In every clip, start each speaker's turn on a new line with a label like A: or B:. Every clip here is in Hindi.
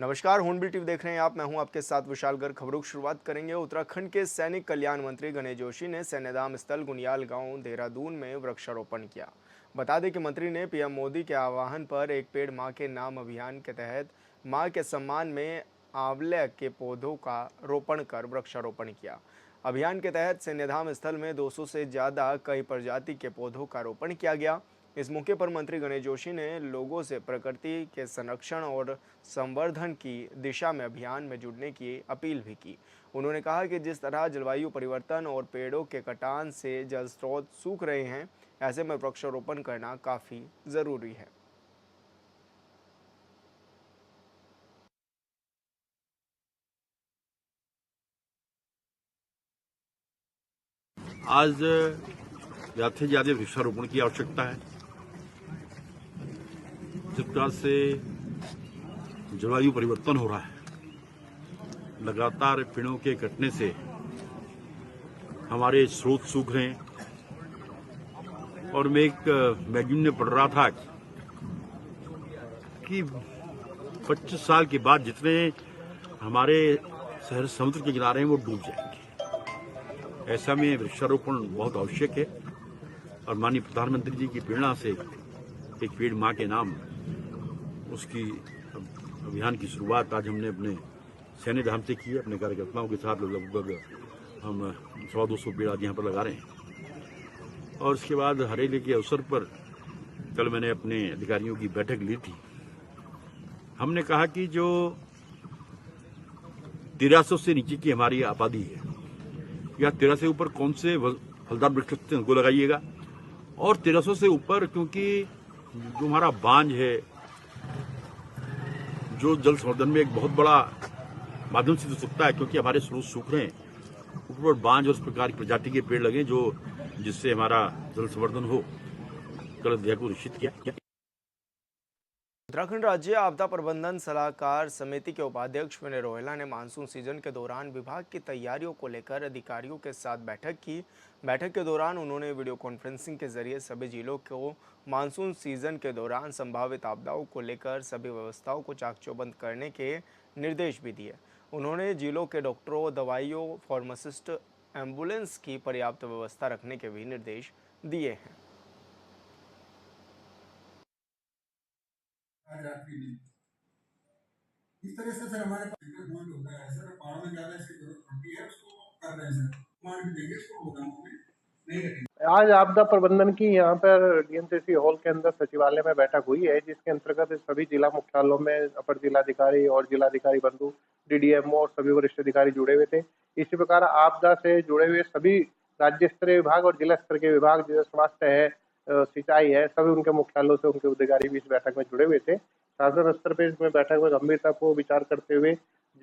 A: नमस्कार, हॉर्नबिल टीवी देख रहे हैं आप। मैं हूं आपके साथ विशाल गर्ग। खबरों की शुरुआत करेंगे। उत्तराखंड के सैनिक कल्याण मंत्री गणेश जोशी ने सैन्यधाम स्थल गुनियाल गांव देहरादून में वृक्षारोपण किया। बता दें कि मंत्री ने पीएम मोदी के आह्वान पर एक पेड़ मां के नाम अभियान के तहत मां के सम्मान में आंवले के पौधों का रोपण कर वृक्षारोपण किया। अभियान के तहत सैन्यधाम स्थल में 200 से ज़्यादा कई प्रजाति के पौधों का रोपण किया गया। इस मौके पर मंत्री गणेश जोशी ने लोगों से प्रकृति के संरक्षण और संवर्धन की दिशा में अभियान में जुड़ने की अपील भी की। उन्होंने कहा कि जिस तरह जलवायु परिवर्तन और पेड़ों के कटान से जल स्रोत सूख रहे हैं, ऐसे में वृक्षारोपण करना काफ़ी ज़रूरी है।
B: आज ज़्यादा से ज़्यादा वृक्षारोपण की आवश्यकता है। जिस प्रकार से जलवायु परिवर्तन हो रहा है, लगातार पेड़ों के कटने से हमारे स्रोत सूख रहे हैं। और मैं एक मैगजीन में पढ़ रहा था कि 25 साल के बाद जितने हमारे शहर समुद्र के किनारे हैं वो डूब जाएंगे। ऐसा में वृक्षारोपण बहुत आवश्यक है। और माननीय प्रधानमंत्री जी की प्रेरणा से एक पेड़ मां के नाम उसकी अभियान की शुरुआत आज हमने अपने सैन्यधाम से की है। अपने कार्यकर्ताओं के साथ लगभग हम 100-200 पेड़ आज यहाँ पर लगा रहे हैं। और उसके बाद हरेले के अवसर पर कल मैंने अपने अधिकारियों की बैठक ली थी। हमने कहा कि जो 1300 से नीचे की हमारी आबादी है या 1300 से ऊपर कौन से फलदार वृक्ष हैं उनको लगाइएगा, और 1300 से ऊपर क्योंकि जो हमारा बांझ है, जो जल संवर्धन में एक बहुत बड़ा माध्यम सिद्ध हो सकता है, क्योंकि हमारे स्रोत सूख रहे हैं, ऊपर बांझ और इस प्रकार की प्रजाति के पेड़ लगे जो जिससे हमारा जल संवर्धन हो। कल अध्याय को निश्चित किया।
A: उत्तराखंड राज्य आपदा प्रबंधन सलाहकार समिति के उपाध्यक्ष विनय रोहेला ने मानसून सीजन के दौरान विभाग की तैयारियों को लेकर अधिकारियों के साथ बैठक की। बैठक के दौरान उन्होंने वीडियो कॉन्फ्रेंसिंग के जरिए सभी जिलों को मानसून सीजन के दौरान संभावित आपदाओं को लेकर सभी व्यवस्थाओं को चाक चौबंद करने के निर्देश भी दिए। उन्होंने जिलों के डॉक्टरों, दवाइयों, फार्मासिस्ट, एम्बुलेंस की पर्याप्त व्यवस्था रखने के भी निर्देश दिए हैं।
C: इस तरह से सर हमारे पास इंटरव्यूमेंट होता है सर, पहाड़ों में ज्यादा इसकी जरूरत पड़ती है, उसको कर रहे हैं सर। मान के देंगे इसको गोदामों में नहीं रखेंगे।
D: आज आपदा प्रबंधन की यहाँ पर डीएमसीसी हॉल के अंदर सचिवालय में बैठक हुई है, जिसके अंतर्गत सभी जिला मुख्यालयों में अपर जिलाधिकारी और जिलाधिकारी बंधु, डीडीएमओ और सभी वरिष्ठ अधिकारी जुड़े हुए थे। इसी प्रकार आपदा से जुड़े हुए सभी राज्य स्तरीय विभाग और जिला स्तर के विभाग, जैसे स्वास्थ्य है, सिंचाई है, सभी उनके मुख्यालयों से उनके अधिकारी भी इस बैठक में जुड़े हुए थे। शासन स्तर पर इसमें बैठक में गंभीरता को विचार करते हुए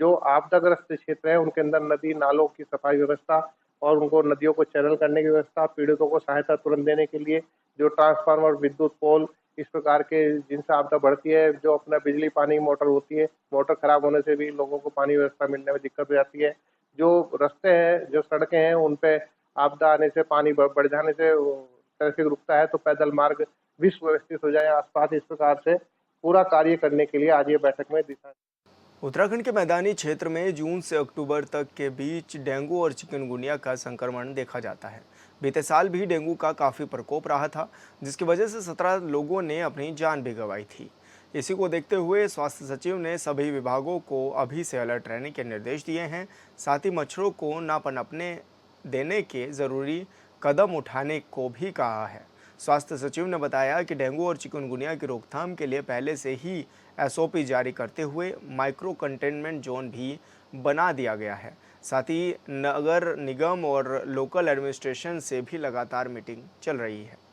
D: जो आपदाग्रस्त क्षेत्र है उनके अंदर नदी नालों की सफाई व्यवस्था और उनको नदियों को चैनल करने की व्यवस्था, पीड़ितों को सहायता तुरंत देने के लिए जो ट्रांसफार्मर, विद्युत पोल, इस प्रकार के जिनसे आपदा बढ़ती है, जो अपना बिजली पानी मोटर होती है, मोटर खराब होने से भी लोगों को पानी व्यवस्था मिलने में दिक्कत हो जाती है। जो रास्ते हैं, जो सड़कें हैं, उन पे आपदा आने से, पानी बढ़ जाने से ट्रैफिक रुकता है, तो पैदल मार्ग भी सुव्यवस्थित हो जाए आसपास। इस प्रकार से पूरा कार्य करने के लिए आज ये बैठक में दिशा।
A: उत्तराखंड के मैदानी क्षेत्र में जून से अक्टूबर तक के बीच डेंगू और चिकनगुनिया का संक्रमण देखा जाता है। बीते साल भी डेंगू का काफ़ी प्रकोप रहा था, जिसकी वजह से 17 लोगों ने अपनी जान भी गंवाई थी। इसी को देखते हुए स्वास्थ्य सचिव ने सभी विभागों को अभी से अलर्ट रहने के निर्देश दिए हैं। साथ ही मच्छरों को न पनपने देने के ज़रूरी कदम उठाने को भी कहा है। स्वास्थ्य सचिव ने बताया कि डेंगू और चिकनगुनिया की रोकथाम के लिए पहले से ही एसओपी जारी करते हुए माइक्रो कंटेनमेंट जोन भी बना दिया गया है। साथ ही नगर निगम और लोकल एडमिनिस्ट्रेशन से भी लगातार मीटिंग चल रही है।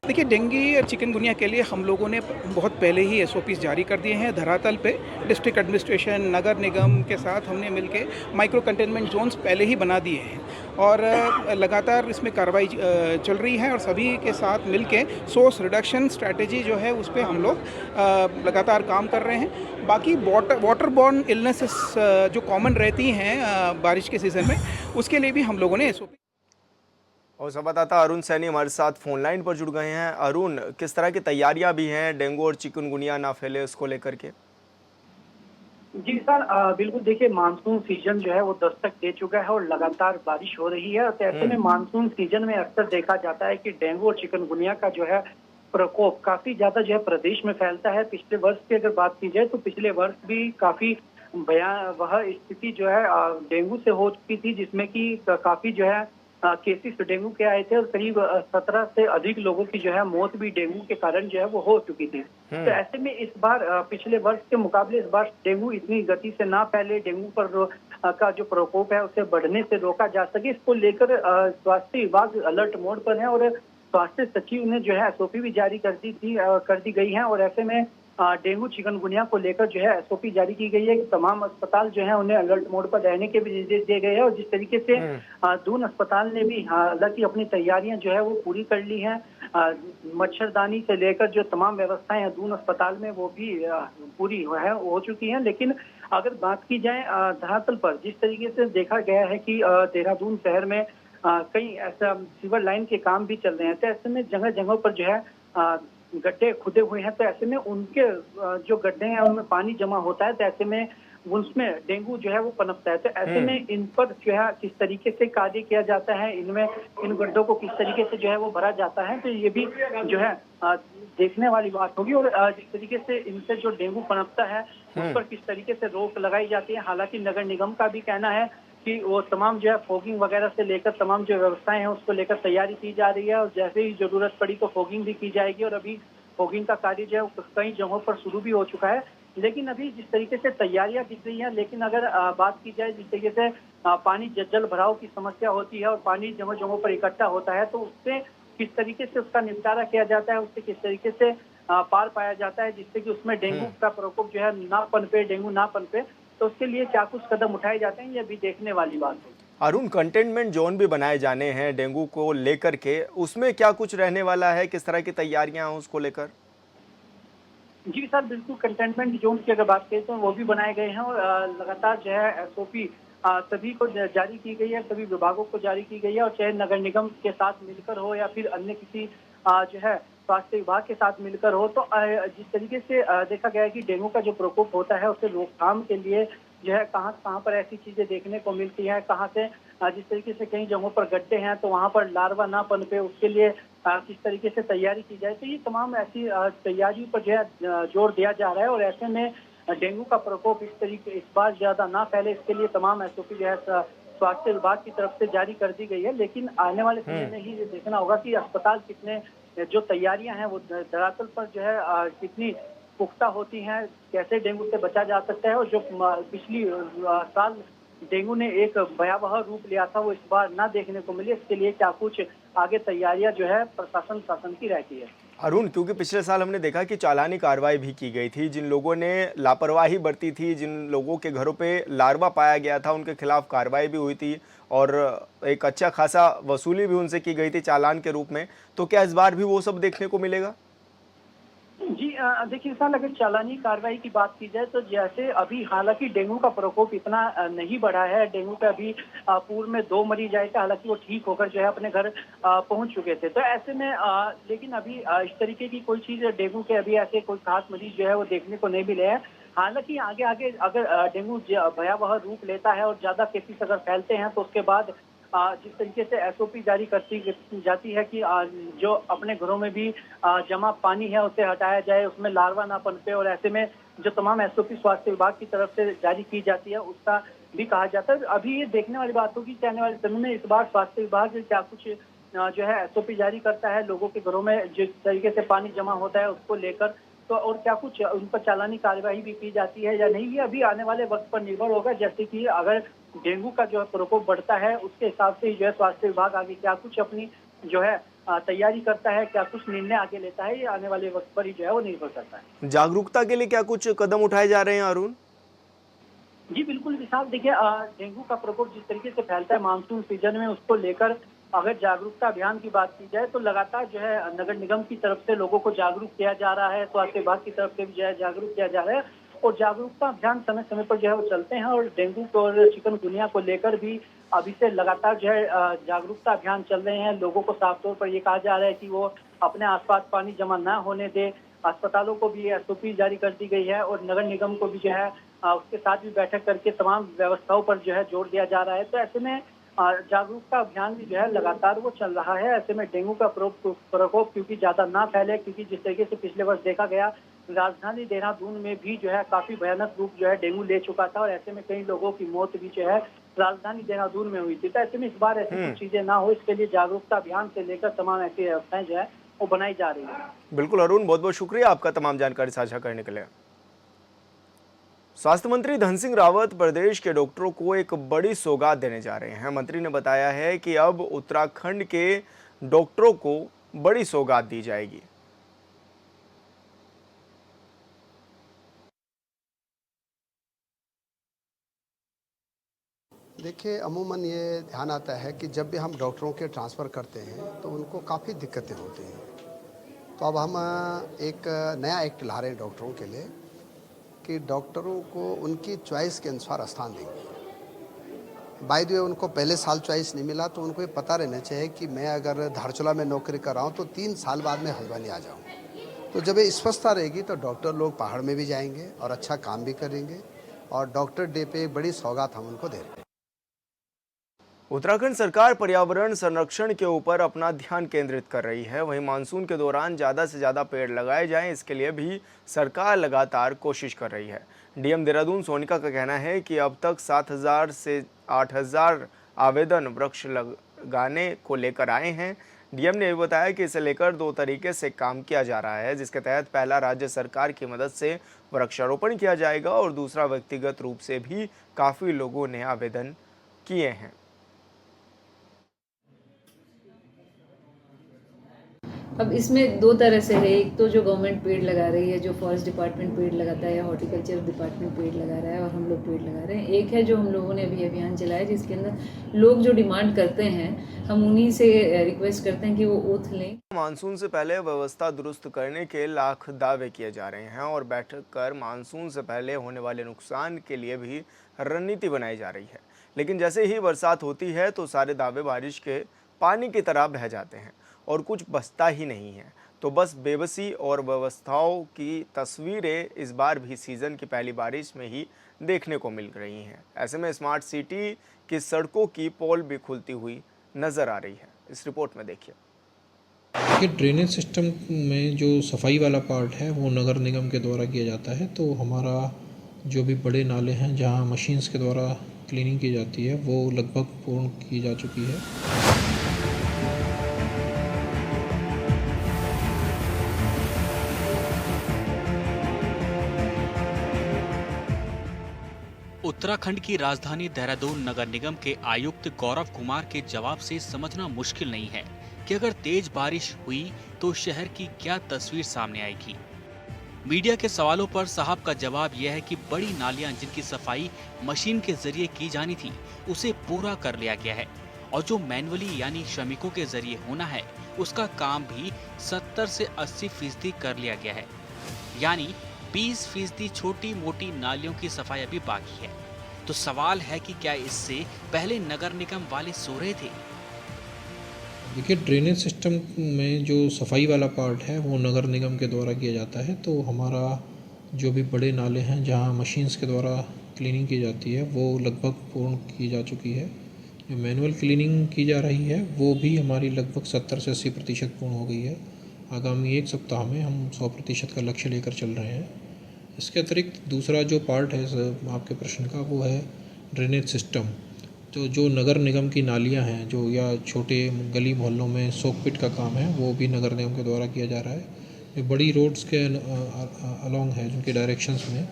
E: देखिए, डेंगू और चिकनगुनिया के लिए हम लोगों ने बहुत पहले ही एसओपीज़ जारी कर दिए हैं। धरातल पे डिस्ट्रिक्ट एडमिनिस्ट्रेशन, नगर निगम के साथ हमने मिलके माइक्रो कंटेनमेंट जोन्स पहले ही बना दिए हैं और लगातार इसमें कार्रवाई चल रही है और सभी के साथ मिलके सोर्स रिडक्शन स्ट्रैटेजी जो है उस पर हम लोग लगातार काम कर रहे हैं। बाकी वाटर बॉर्न इलनेसेस जो कॉमन रहती हैं बारिश के सीज़न में, उसके लिए भी हम लोगों ने एसओपी
A: और संवाददाता अरुण सैनी हमारे साथ फोन लाइन पर जुड़ गए हैं। अरुण, किस तरह की तैयारियां भी हैं डेंगू और चिकनगुनिया ना फैले उसको लेकर के?
F: जी सर, बिल्कुल देखिए, मानसून सीजन जो है वो दस्तक दे चुका है और लगातार बारिश हो रही है। तो ऐसे में मानसून सीजन में अक्सर देखा जाता है कि डेंगू और चिकनगुनिया का जो है प्रकोप काफी ज्यादा जो है प्रदेश में फैलता है। पिछले वर्ष की अगर बात की जाए तो पिछले वर्ष भी काफी भयावह स्थिति जो है डेंगू से हो चुकी थी, जिसमें कि काफी जो है केसेस डेंगू के आए थे और करीब 17 से अधिक लोगों की जो है मौत भी डेंगू के कारण जो है वो हो चुकी थी। तो ऐसे में इस बार पिछले वर्ष के मुकाबले इस बार डेंगू इतनी गति से ना फैले, डेंगू पर का जो प्रकोप है उसे बढ़ने से रोका जा सके, इसको लेकर स्वास्थ्य विभाग अलर्ट मोड पर है और स्वास्थ्य सचिव ने जो है एसओपी भी जारी कर दी गई है। और ऐसे में डेंगू चिकनगुनिया को लेकर जो है एसओपी जारी की गई है कि तमाम अस्पताल जो है उन्हें अलर्ट मोड पर रहने के भी निर्देश दिए गए हैं। और जिस तरीके से दून अस्पताल ने भी हालांकि अपनी तैयारियां जो है वो पूरी कर ली हैं, मच्छरदानी से लेकर जो तमाम व्यवस्थाएं हैं दून अस्पताल में वो भी पूरी हो चुकी हैं। लेकिन अगर बात की जाए धरातल पर जिस तरीके से देखा गया है कि देहरादून शहर में कई ऐसा सीवर लाइन के काम भी चल रहे हैं, तो ऐसे में जगह जगह पर जो है गड्ढे खुदे हुए हैं। तो ऐसे में उनके जो गड्ढे हैं उनमें पानी जमा होता है, तो ऐसे में उसमें डेंगू जो है वो पनपता है। तो ऐसे में इन पर जो है किस तरीके से कार्य किया जाता है, इनमें इन गड्ढों को किस तरीके से जो है वो भरा जाता है, तो ये भी जो है देखने वाली बात होगी। और जिस तरीके से इनसे जो डेंगू पनपता है उस पर किस तरीके से रोक लगाई जाती है। हालांकि नगर निगम का भी कहना है कि वो तमाम जो है फॉगिंग वगैरह से लेकर तमाम जो व्यवस्थाएं हैं उसको लेकर तैयारी की जा रही है और जैसे ही जरूरत पड़ी तो फॉगिंग भी की जाएगी। और अभी फॉगिंग का कार्य जो है कई जगहों पर शुरू भी हो चुका है। लेकिन अभी जिस तरीके से तैयारियां दिख रही हैं, लेकिन अगर बात की जाए जिस तरीके से पानी जल भराव की समस्या होती है और पानी जगह जगहों पर इकट्ठा होता है, तो उससे किस तरीके से उसका निपटारा किया जाता है, उससे किस तरीके से पार पाया जाता है जिससे कि उसमें डेंगू का प्रकोप जो है डेंगू ना पनपे, तो उसके लिए क्या कुछ कदम उठाए जाते हैं ये भी देखने वाली बात है।
A: अरुण, कंटेनमेंट जोन भी बनाए जाने हैं डेंगू को लेकर के, उसमें क्या कुछ रहने वाला है, किस तरह की तैयारियां हैं उसको लेकर?
F: जी सर, बिल्कुल कंटेनमेंट जोन की अगर बात करें तो वो भी बनाए गए हैं और लगातार जो है एसओपी सभी को जारी की गई है, सभी विभागों को जारी की गई है। और चाहे नगर निगम के साथ मिलकर हो या फिर अन्य किसी जो है स्वास्थ्य विभाग के साथ मिलकर हो, तो जिस तरीके से देखा गया है कि डेंगू का जो प्रकोप होता है उसे रोकथाम के लिए जो है कहाँ पर ऐसी चीजें देखने को मिलती है, कहाँ से जिस तरीके से कई जगहों पर गड्ढे हैं तो वहाँ पर लार्वा ना पनपे, उसके लिए किस तरीके से तैयारी की जाए। तो ये तमाम ऐसी तैयारियों पर जो है जोर दिया जा रहा है। और ऐसे में डेंगू का प्रकोप इस बार ज्यादा ना फैले, इसके लिए तमाम एसओपी जो है स्वास्थ्य विभाग की तरफ से जारी कर दी गई है। लेकिन आने वाले समय में ही ये देखना होगा कि अस्पताल कितने जो तैयारियां हैं वो धरातल पर जो है कितनी पुख्ता होती हैं, कैसे डेंगू से बचा जा सकता है। और जो पिछली साल डेंगू ने एक भयावह रूप लिया था वो इस बार ना देखने को मिले, इसके लिए क्या कुछ आगे तैयारियां जो है शासन की रहती है।
A: अरुण, क्योंकि पिछले साल हमने देखा कि चालानी कार्रवाई भी की गई थी, जिन लोगों ने लापरवाही बरती थी, जिन लोगों के घरों पे लार्वा पाया गया था उनके खिलाफ कार्रवाई भी हुई थी और एक अच्छा खासा वसूली भी उनसे की गई थी चालान के रूप में, तो क्या इस बार भी वो सब देखने को मिलेगा?
F: जी देखिए सर, अगर चालानी कार्रवाई की बात की जाए तो जैसे अभी हालांकि डेंगू का प्रकोप इतना नहीं बढ़ा है, डेंगू का अभी पूर्व में 2 मरीज आए थे, हालांकि वो ठीक होकर जो है अपने घर पहुंच चुके थे। तो ऐसे में लेकिन अभी इस तरीके की कोई चीज डेंगू के अभी ऐसे कोई खास मरीज जो है वो देखने को नहीं मिले हैं। हालांकि आगे आगे अगर डेंगू भयावह रूप लेता है और ज्यादा केसेस अगर फैलते हैं तो उसके बाद जिस तरीके से एसओपी जारी करती जाती है कि जो अपने घरों में भी जमा पानी है उसे हटाया जाए, उसमें लार्वा ना पनपे। और ऐसे में जो तमाम एसओपी स्वास्थ्य विभाग की तरफ से जारी की जाती है उसका भी कहा जाता है। अभी ये देखने वाली बात होगी कि आने वाले समय में इस बार स्वास्थ्य विभाग क्या कुछ जो है एसओपी जारी करता है लोगों के घरों में जिस तरीके से पानी जमा होता है उसको लेकर, तो और क्या कुछ उन पर चालानी कार्यवाही भी की जाती है या नहीं, ये अभी आने वाले वक्त पर निर्भर होगा। जैसे कि अगर डेंगू का जो है प्रकोप बढ़ता है उसके हिसाब से जो है स्वास्थ्य विभाग आगे क्या कुछ अपनी जो है तैयारी करता है, क्या कुछ निर्णय आगे लेता है, ये आने वाले वक्त पर ही जो है वो निर्भर करता है।
A: जागरूकता के लिए क्या कुछ कदम उठाए जा रहे हैं अरुण?
F: जी बिल्कुल विशाल, देखिए डेंगू का प्रकोप जिस तरीके से फैलता है मानसून सीजन में, उसको लेकर अगर जागरूकता अभियान की बात की जाए तो लगातार जो है नगर निगम की तरफ से लोगों को जागरूक किया जा रहा है, स्वास्थ्य विभाग की तरफ से भी जो है जागरूक किया जा रहा है। और जागरूकता अभियान समय समय पर जो है वो चलते हैं और डेंगू और चिकनगुनिया को लेकर भी अभी से लगातार जो है जागरूकता अभियान चल रहे हैं। लोगों को साफ तौर पर ये कहा जा रहा है कि वो अपने आसपास पानी जमा न होने दे। अस्पतालों को भी एसओपी जारी कर दी गई है और नगर निगम को भी जो है उसके साथ भी बैठक करके तमाम व्यवस्थाओं पर जो है जोर दिया जा रहा है। तो ऐसे में जागरूकता अभियान भी जो है लगातार वो चल रहा है। ऐसे में डेंगू का प्रकोप क्योंकि ज्यादा ना फैले, क्योंकि जिस तरीके से पिछले वर्ष देखा गया राजधानी देहरादून में भी जो है काफी भयानक रूप जो है डेंगू ले चुका था और ऐसे में कई लोगों की मौत भी जो है राजधानी देहरादून में हुई थी। तो ऐसे में इस बार ऐसी कुछ चीजें ना हो, इसके लिए जागरूकता अभियान से लेकर तमाम ऐसी व्यवस्थाएं जो है वो बनाई जा रही है।
A: बिल्कुल अरुण, बहुत बहुत शुक्रिया आपका तमाम जानकारी साझा करने के लिए। स्वास्थ्य मंत्री धन सिंह रावत प्रदेश के डॉक्टरों को एक बड़ी सौगात देने जा रहे हैं। मंत्री ने बताया है कि अब उत्तराखंड के डॉक्टरों को बड़ी सौगात दी जाएगी।
G: देखिए, अमूमन ये ध्यान आता है कि जब भी हम डॉक्टरों के ट्रांसफ़र करते हैं तो उनको काफ़ी दिक्कतें होती हैं। तो अब हम एक नया एक्ट ला रहे हैं डॉक्टरों के लिए कि डॉक्टरों को उनकी चॉइस के अनुसार स्थान देंगे। बाय द वे, उनको पहले साल चॉइस नहीं मिला तो उनको ये पता रहना चाहिए कि मैं अगर धारचूला में नौकरी कर रहा हूँ तो 3 साल बाद में हल्द्वानी आ जाऊँ। तो जब ये स्पष्टता रहेगी तो डॉक्टर लोग पहाड़ में भी जाएंगे और अच्छा काम भी करेंगे और डॉक्टर डे पे बड़ी सौगात हम उनको दे रहे हैं।
A: उत्तराखंड सरकार पर्यावरण संरक्षण के ऊपर अपना ध्यान केंद्रित कर रही है। वहीं मानसून के दौरान ज़्यादा से ज़्यादा पेड़ लगाए जाएं, इसके लिए भी सरकार लगातार कोशिश कर रही है। डीएम देहरादून सोनिका का कहना है कि अब तक 7,000 से 8,000 आवेदन वृक्ष लगाने को लेकर आए हैं। डीएम ने बताया कि इसे लेकर 2 तरीके से काम किया जा रहा है, जिसके तहत पहला राज्य सरकार की मदद से वृक्षारोपण किया जाएगा और दूसरा व्यक्तिगत रूप से भी काफ़ी लोगों ने आवेदन किए हैं।
H: अब इसमें 2 तरह से है। एक तो जो गवर्नमेंट पेड़ लगा रही है, जो फॉरेस्ट डिपार्टमेंट पेड़ लगाता है या हॉर्टिकल्चर डिपार्टमेंट पेड़ लगा रहा है और हम लोग पेड़ लगा रहे हैं। एक है जो हम लोगों ने अभी अभियान चलाया जिसके अंदर लोग जो डिमांड करते हैं हम उन्हीं से रिक्वेस्ट करते हैं कि वो ओथ लें।
A: मानसून से पहले व्यवस्था दुरुस्त करने के लाख दावे किए जा रहे हैं और बैठक कर मानसून से पहले होने वाले नुकसान के लिए भी रणनीति बनाई जा रही है। लेकिन जैसे ही बरसात होती है तो सारे दावे बारिश के पानी की तरह बह जाते हैं और कुछ बचता ही नहीं है। तो बस बेबसी और व्यवस्थाओं की तस्वीरें इस बार भी सीज़न की पहली बारिश में ही देखने को मिल रही हैं। ऐसे में स्मार्ट सिटी की सड़कों की पोल भी खुलती हुई नज़र आ रही है। इस रिपोर्ट में देखिए।
I: कि ड्रेनेज सिस्टम में जो सफाई वाला पार्ट है वो नगर निगम के द्वारा किया जाता है। तो हमारा जो भी बड़े नाले हैं जहां मशीन्स के द्वारा क्लीनिंग की जाती है वो लगभग पूर्ण की जा चुकी है।
J: उत्तराखंड की राजधानी देहरादून नगर निगम के आयुक्त गौरव कुमार के जवाब से समझना मुश्किल नहीं है कि अगर तेज बारिश हुई तो शहर की क्या तस्वीर सामने आएगी। मीडिया के सवालों पर साहब का जवाब यह है कि बड़ी नालियां जिनकी सफाई मशीन के जरिए की जानी थी उसे पूरा कर लिया गया है और जो मैनुअली यानी श्रमिकों के जरिए होना है उसका काम भी 70 से 80% कर लिया गया है। यानी 20% छोटी मोटी नालियों की सफाई अभी बाकी है। तो सवाल है कि क्या इससे पहले नगर निगम वाले सो रहे थे?
I: देखिए, ड्रेनेज सिस्टम में जो सफाई वाला पार्ट है वो नगर निगम के द्वारा किया जाता है। तो हमारा जो भी बड़े नाले हैं जहां मशीन्स के द्वारा क्लीनिंग की जाती है वो लगभग पूर्ण की जा चुकी है। जो मैनुअल क्लीनिंग की जा रही है वो भी हमारी लगभग 70 से 80% पूर्ण हो गई है। आगामी 1 सप्ताह में हम 100% का लक्ष्य लेकर चल रहे हैं। इसके अतिरिक्त दूसरा जो पार्ट है आपके प्रश्न का वो है ड्रेनेज सिस्टम। तो जो नगर निगम की नालियां हैं जो या छोटे गली मोहल्लों में सोकपिट का काम है वो भी नगर निगम के द्वारा किया जा रहा है। जो बड़ी रोड्स के अलोंग है जिनके डायरेक्शंस में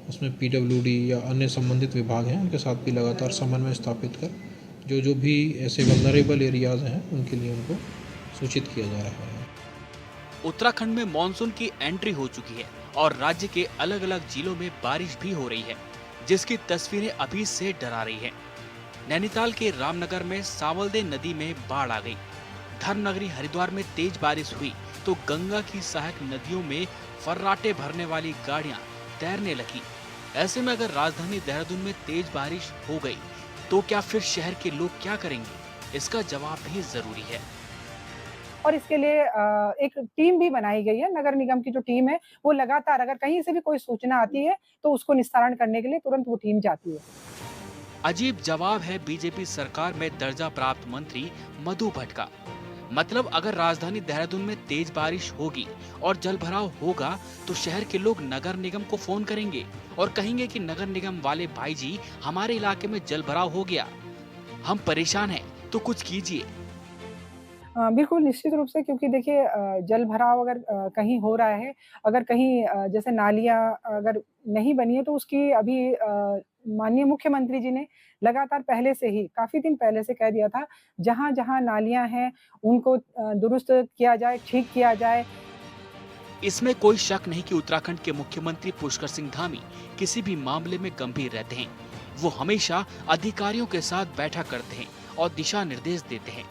I: उसमें PWD या अन्य संबंधित विभाग हैं उनके साथ भी लगातार समन्वय स्थापित कर जो भी ऐसे वल्नरेबल एरियाज़ हैं उनके लिए उनको सूचित किया जा रहा है।
J: उत्तराखंड में मानसून की एंट्री हो चुकी है और राज्य के अलग अलग जिलों में बारिश भी हो रही है जिसकी तस्वीरें अभी से डरा रही है। नैनीताल के रामनगर में सावलदे नदी में बाढ़ आ गई। धर्मनगरी हरिद्वार में तेज बारिश हुई तो गंगा की सहायक नदियों में फर्राटे भरने वाली गाड़ियां तैरने लगी। ऐसे में अगर राजधानी देहरादून में तेज बारिश हो गई तो क्या फिर शहर के लोग क्या करेंगे? इसका जवाब भी जरूरी है।
K: और इसके लिए एक टीम भी बनाई गई है। नगर निगम की जो टीम है वो लगातार अगर कहीं से भी कोई सूचना आती है तो उसको निस्तारण करने के लिए तुरंत वो टीम जाती है।
J: अजीब जवाब है बीजेपी सरकार में दर्जा प्राप्त मंत्री मधु भट्ट का। मतलब अगर राजधानी देहरादून में तेज बारिश होगी और जलभराव होगा तो शहर के लोग नगर निगम को फोन करेंगे और कहेंगे कि नगर निगम वाले भाई जी हमारे इलाके में जलभराव हो गया, हम परेशान हैं, तो कुछ कीजिए।
K: बिल्कुल निश्चित रूप से, क्योंकि देखिए जल भराव अगर कहीं हो रहा है, अगर कहीं जैसे नालियाँ अगर नहीं बनी है तो उसकी अभी माननीय मुख्यमंत्री जी ने लगातार पहले से ही काफ़ी दिन पहले से कह दिया था, जहाँ-जहाँ नालियाँ हैं उनको दुरुस्त किया जाए, ठीक किया जाए।
J: इसमें कोई शक नहीं कि उत्तराखंड के मुख्यमंत्री पुष्कर सिंह धामी किसी भी मामले में गंभीर रहते हैं। वो हमेशा अधिकारियों के साथ बैठक करते हैं और दिशा निर्देश देते हैं।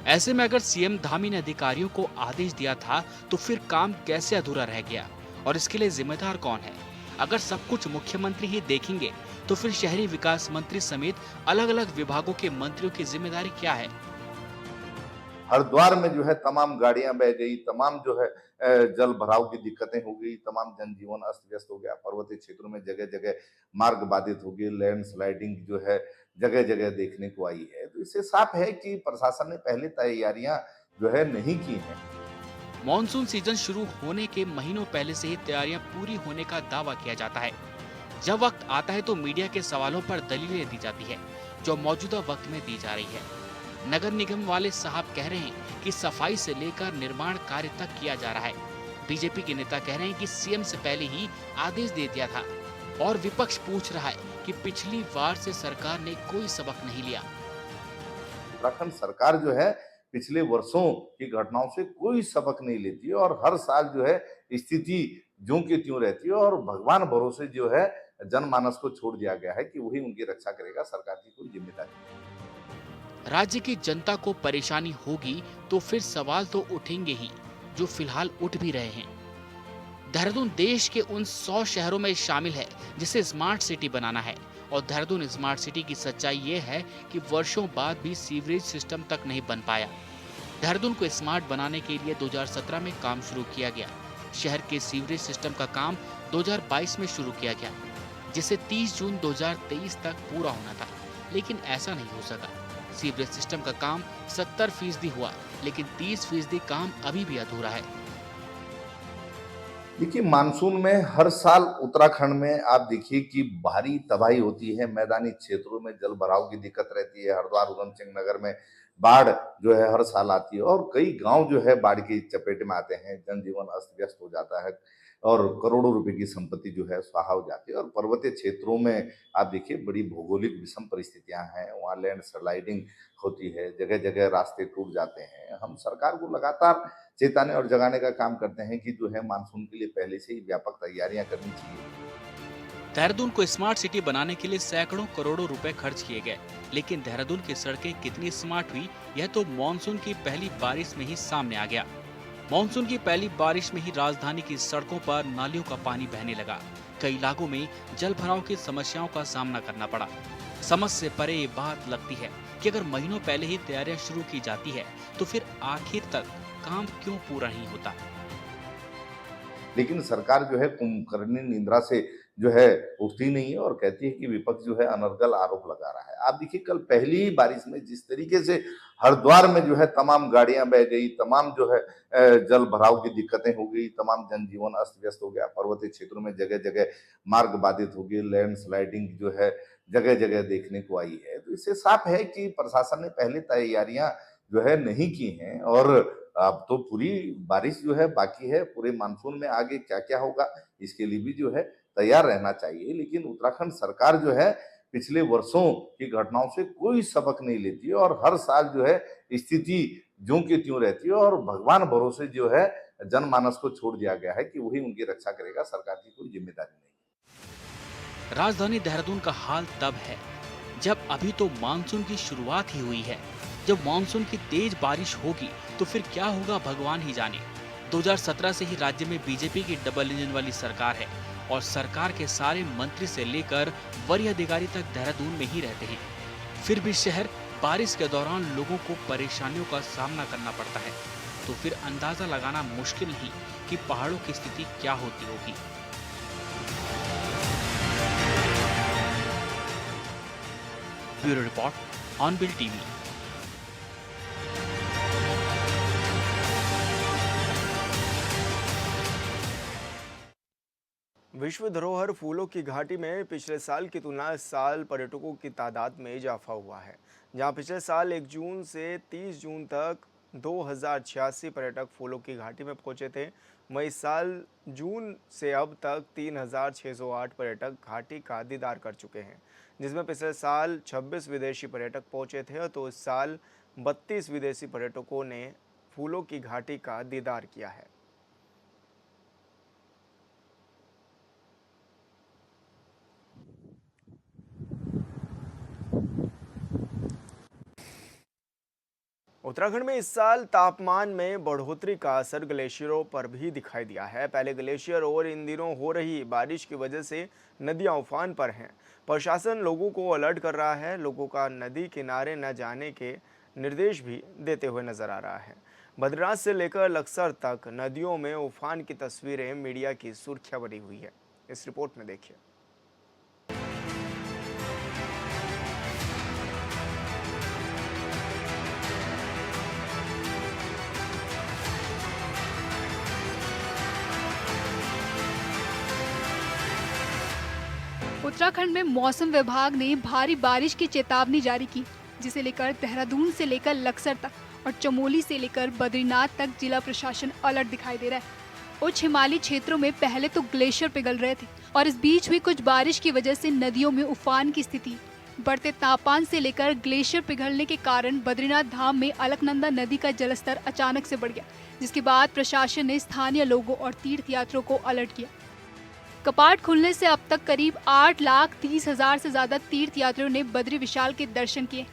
J: ऐसे में अगर सीएम धामी ने अधिकारियों को आदेश दिया था तो फिर काम कैसे अधूरा रह गया और इसके लिए जिम्मेदार कौन है? अगर सब कुछ मुख्यमंत्री ही देखेंगे तो फिर शहरी विकास मंत्री समेत अलग अलग विभागों के मंत्रियों की जिम्मेदारी क्या है?
L: हरिद्वार में जो है तमाम गाड़ियां बह गई, तमाम जो है जल भराव की दिक्कतें हो गई, तमाम जनजीवन अस्त व्यस्त हो गया। पर्वतीय क्षेत्रों में जगह जगह मार्ग बाधित हो गए, लैंडस्लाइडिंग जो है जगह जगह देखने को आई है। तो इससे साफ है कि प्रशासन ने पहले तैयारियां जो है नहीं की हैं।
J: मॉनसून सीजन शुरू होने के महीनों पहले से ही तैयारियां पूरी होने का दावा किया जाता है। जब वक्त आता है तो मीडिया के सवालों पर दलीलें दी जाती है जो मौजूदा वक्त में दी जा रही है। नगर निगम वाले साहब कह रहे हैं कि सफाई से लेकर निर्माण कार्य तक किया जा रहा है। बीजेपी के नेता कह रहे हैं कि सीएम से पहले ही आदेश दे दिया था और विपक्ष पूछ रहा है कि पिछली बार से सरकार ने कोई सबक नहीं लिया।
L: उत्तराखंड सरकार जो है पिछले वर्षों की घटनाओं से कोई सबक नहीं लेती है और हर साल जो है स्थिति ज्यों की त्यों रहती है और भगवान भरोसे जो है जनमानस को छोड़ दिया गया है कि वही उनकी रक्षा करेगा, सरकार की कोई जिम्मेदारी नहीं।
J: राज्य की जनता को परेशानी होगी तो फिर सवाल तो उठेंगे ही जो फिलहाल उठ भी रहे हैं। देहरादून देश के उन 100 शहरों में शामिल है जिसे स्मार्ट सिटी बनाना है और देहरादून स्मार्ट सिटी की सच्चाई ये है कि वर्षों बाद भी सीवरेज सिस्टम तक नहीं बन पाया। देहरादून को स्मार्ट बनाने के लिए 2017 में काम शुरू किया गया। शहर के सीवरेज सिस्टम का काम 2022 में शुरू किया गया जिसे 30 जून 2023 तक पूरा होना था, लेकिन ऐसा नहीं हो सका। सीवरेज सिस्टम का काम 70% हुआ, लेकिन 30% काम अभी भी अधूरा है।
L: देखिए, मानसून में हर साल उत्तराखंड में आप देखिए कि भारी तबाही होती है। मैदानी क्षेत्रों में जल भराव की दिक्कत रहती है। हरिद्वार उधम सिंह नगर में बाढ़ जो है हर साल आती है और कई गांव जो है बाढ़ की चपेट में आते हैं। जनजीवन अस्त व्यस्त हो जाता है और करोड़ों रुपए की संपत्ति जो है स्वाहा हो जाती है। और पर्वतीय क्षेत्रों में आप देखिए बड़ी भौगोलिक विषम परिस्थितियां हैं, वहाँ लैंड स्लाइडिंग होती है, जगह जगह रास्ते टूट जाते हैं। हम सरकार को लगातार चेताने और जगाने का काम करते हैं कि जो है मानसून के लिए पहले से ही व्यापक तैयारियां करनी चाहिए।
J: देहरादून को स्मार्ट सिटी बनाने के लिए सैकड़ों करोड़ों रुपए खर्च किए गए, लेकिन देहरादून की सड़कें कितनी स्मार्ट हुई यह तो मानसून की पहली बारिश में ही सामने आ गया। मानसून की पहली बारिश में ही राजधानी की सड़कों पर नालियों का पानी बहने लगा। कई इलाकों में जल भराव की समस्याओं का सामना करना पड़ा। समझ से परे ये बात लगती है कि अगर महीनों पहले ही तैयारियां शुरू की जाती है तो फिर आखिर तक काम क्यों पूरा नहीं होता।
L: लेकिन सरकार जो है कुंभकर्णी निंद्रा से जो है उठती नहीं है और कहती है कि विपक्ष जो है अनर्गल आरोप लगा रहा है। आप देखिए कल पहली ही बारिश में जिस तरीके से हरिद्वार में जो है तमाम गाड़ियां बह गई, तमाम जो है जल भराव की दिक्कतें हो गई, तमाम जनजीवन अस्त व्यस्त हो गया। पर्वतीय क्षेत्रों में जगह जगह मार्ग बाधित हो गए, लैंडस्लाइडिंग जो है जगह जगह देखने को आई है। तो इससे साफ है कि प्रशासन ने पहले तैयारियां जो है नहीं की हैं और अब तो पूरी बारिश जो है बाकी है। पूरे मानसून में आगे क्या क्या होगा इसके लिए भी जो है तैयार रहना चाहिए। लेकिन उत्तराखंड सरकार जो है पिछले वर्षों की घटनाओं से कोई सबक नहीं लेती है और हर साल जो है स्थिति ज्यों की त्यों रहती है और भगवान भरोसे जो है जनमानस को छोड़ दिया गया है कि वही उनकी रक्षा करेगा, सरकार की कोई जिम्मेदारी नहीं।
J: राजधानी देहरादून का हाल तब है जब अभी तो मानसून की शुरुआत ही हुई है। जब मानसून की तेज बारिश होगी तो फिर क्या होगा भगवान ही जाने। 2017 से ही राज्य में बीजेपी की डबल इंजन वाली सरकार है और सरकार के सारे मंत्री से लेकर वरीय अधिकारी तक देहरादून में ही रहते हैं। फिर भी शहर बारिश के दौरान लोगों को परेशानियों का सामना करना पड़ता है, तो फिर अंदाजा लगाना मुश्किल नहीं कि पहाड़ों की स्थिति क्या होती होगी। ब्यूरो रिपोर्ट, ऑनबिल टीवी।
A: विश्व धरोहर फूलों की घाटी में पिछले साल की तुलना इस साल पर्यटकों की तादाद में इजाफा हुआ है। जहां पिछले साल 1 जून से 30 जून तक 2086 पर्यटक फूलों की घाटी में पहुंचे थे, वहीं इस साल जून से अब तक 3608 पर्यटक घाटी का दीदार कर चुके हैं, जिसमें पिछले साल 26 विदेशी पर्यटक पहुंचे थे, तो इस साल 32 विदेशी पर्यटकों ने फूलों की घाटी का दीदार किया है। उत्तराखंड में इस साल तापमान में बढ़ोतरी का असर ग्लेशियरों पर भी दिखाई दिया है। पहले ग्लेशियर और इन दिनों हो रही बारिश की वजह से नदियां उफान पर हैं। प्रशासन लोगों को अलर्ट कर रहा है। लोगों का नदी किनारे न जाने के निर्देश भी देते हुए नजर आ रहा है। बद्रीनाथ से लेकर लक्सर तक नदियों में उफान की तस्वीरें मीडिया की सुर्खियां बनी हुई है। इस रिपोर्ट में देखिए।
M: उत्तराखंड में मौसम विभाग ने भारी बारिश की चेतावनी जारी की, जिसे लेकर देहरादून से लेकर लक्सर तक और चमोली से लेकर बद्रीनाथ तक जिला प्रशासन अलर्ट दिखाई दे रहा है। उच्च हिमालयी क्षेत्रों में पहले तो ग्लेशियर पिघल रहे थे और इस बीच हुई कुछ बारिश की वजह से नदियों में उफान की स्थिति। बढ़ते तापमान से लेकर ग्लेशियर पिघलने के कारण बद्रीनाथ धाम में अलकनंदा नदी का जलस्तर अचानक से बढ़ गया, जिसके बाद प्रशासन ने स्थानीय लोगों और तीर्थयात्रियों को अलर्ट किया। कपाट खुलने से अब तक करीब 8,30,000 से ज्यादा तीर्थयात्रियों ने बद्री विशाल के दर्शन किए।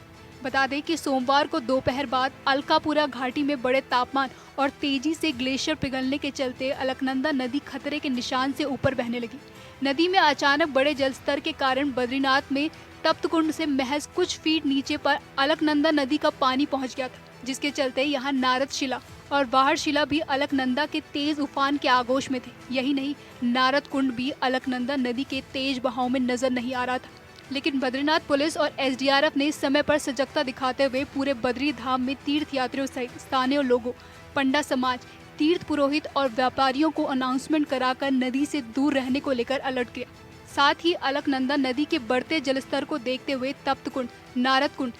M: बता दें कि सोमवार को दोपहर बाद अलकापुरा घाटी में बड़े तापमान और तेजी से ग्लेशियर पिघलने के चलते अलकनंदा नदी खतरे के निशान से ऊपर बहने लगी। नदी में अचानक बड़े जलस्तर के कारण बद्रीनाथ में तप्तकुंड से महज कुछ फीट नीचे पर अलकनंदा नदी का पानी पहुंच गया था, जिसके चलते यहाँ नारद शिला और बाहर शिला भी अलकनंदा के तेज उफान के आगोश में थे। यही नहीं, नारद कुंड भी अलकनंदा नदी के तेज बहाव में नजर नहीं आ रहा था। लेकिन बद्रीनाथ पुलिस और एसडीआरएफ ने समय पर सजगता दिखाते हुए पूरे बद्री धाम में तीर्थयात्रियों सहित स्थानीय लोगों, पंडा समाज, तीर्थ पुरोहित और व्यापारियों को अनाउंसमेंट कराकर नदी से दूर रहने को लेकर अलर्ट किया। साथ ही अलकनंदा नदी के बढ़ते जलस्तर को देखते हुए तप्तकुंड, नारद कुंड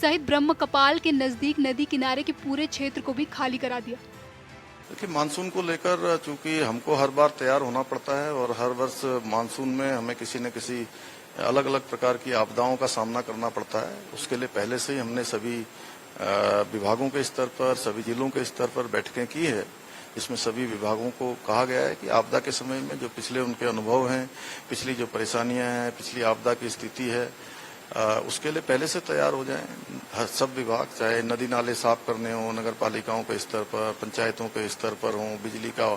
M: सहित ब्रह्म कपाल के नजदीक नदी किनारे के पूरे क्षेत्र को भी खाली करा दिया।
N: देखिए, मानसून को लेकर चूंकि हमको हर बार तैयार होना पड़ता है और हर वर्ष मानसून में हमें किसी न किसी अलग अलग प्रकार की आपदाओं का सामना करना पड़ता है। उसके लिए पहले से ही हमने सभी विभागों के स्तर पर, सभी जिलों के स्तर पर बैठकें की है। इसमें सभी विभागों को कहा गया है कि आपदा के समय में जो पिछले उनके अनुभव हैं, पिछली जो परेशानियां हैं, पिछली आपदा की स्थिति है, उसके लिए पहले से तैयार हो जाएं। सब विभाग, चाहे नदी नाले साफ करने हो, नगर पालिकाओं के स्तर पर, पंचायतों के स्तर पर हो, बिजली का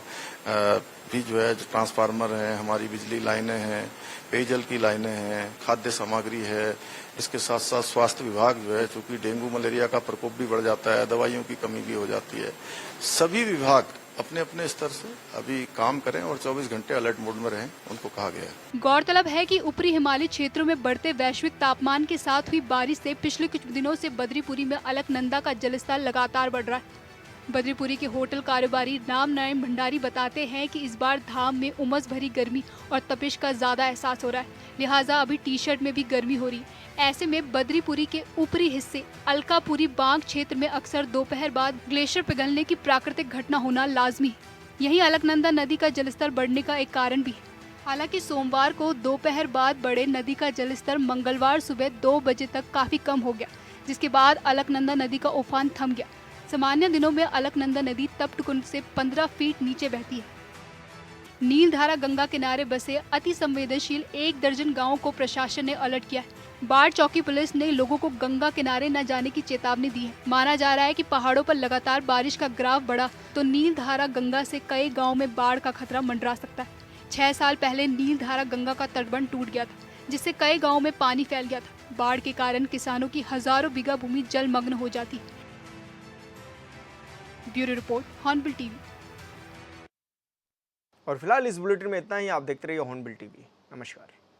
N: भी जो है ट्रांसफार्मर है, हमारी बिजली लाइनें हैं, पेयजल की लाइनें हैं, खाद्य सामग्री है। इसके साथ साथ स्वास्थ्य विभाग जो है, चूंकि डेंगू मलेरिया का प्रकोप भी बढ़ जाता है, दवाइयों की कमी भी हो जाती है। सभी विभाग अपने अपने स्तर से अभी काम करें और 24 घंटे अलर्ट मोड में रहें, उनको कहा गया है।
M: गौरतलब है कि ऊपरी हिमालयी क्षेत्रों में बढ़ते वैश्विक तापमान के साथ हुई बारिश से पिछले कुछ दिनों से बद्रीपुरी में अलकनंदा का जलस्तर लगातार बढ़ रहा है। बद्रीपुरी के होटल कारोबारी राम नारायण भंडारी बताते हैं कि इस बार धाम में उमस भरी गर्मी और तपिश का ज्यादा एहसास हो रहा है, लिहाजा अभी टी शर्ट में भी गर्मी हो रही है। ऐसे में बद्रीपुरी के ऊपरी हिस्से अलकापुरी बांग क्षेत्र में अक्सर दोपहर बाद ग्लेशियर पिघलने की प्राकृतिक घटना होना लाजमी है। यही अलकनंदा नदी का जलस्तर बढ़ने का एक कारण भी है। हालांकि सोमवार को दोपहर बाद बढ़े नदी का जलस्तर मंगलवार सुबह 2 बजे तक काफी कम हो गया, जिसके बाद अलकनंदा नदी का उफान थम गया। सामान्य दिनों में अलकनंदा नदी तप्तकुंड से 15 फीट नीचे बहती है। नीलधारा गंगा किनारे बसे अति संवेदनशील 1 दर्जन गांवों को प्रशासन ने अलर्ट किया है। बाढ़ चौकी पुलिस ने लोगों को गंगा किनारे न जाने की चेतावनी दी है। माना जा रहा है कि पहाड़ों पर लगातार बारिश का ग्राफ बढ़ा तो नीलधारा गंगा से कई गाँव में बाढ़ का खतरा मंडरा सकता है। 6 साल पहले नीलधारा गंगा का तटबंध टूट गया था, जिससे कई गाँव में पानी फैल गया था। बाढ़ के कारण किसानों की हजारों बीघा भूमि जलमग्न हो जाती। Bureau report, hornbill TV.
A: और फिलहाल इस बुलेटिन में इतना ही। आप देखते रहिए हॉर्नबिल टीवी। नमस्कार।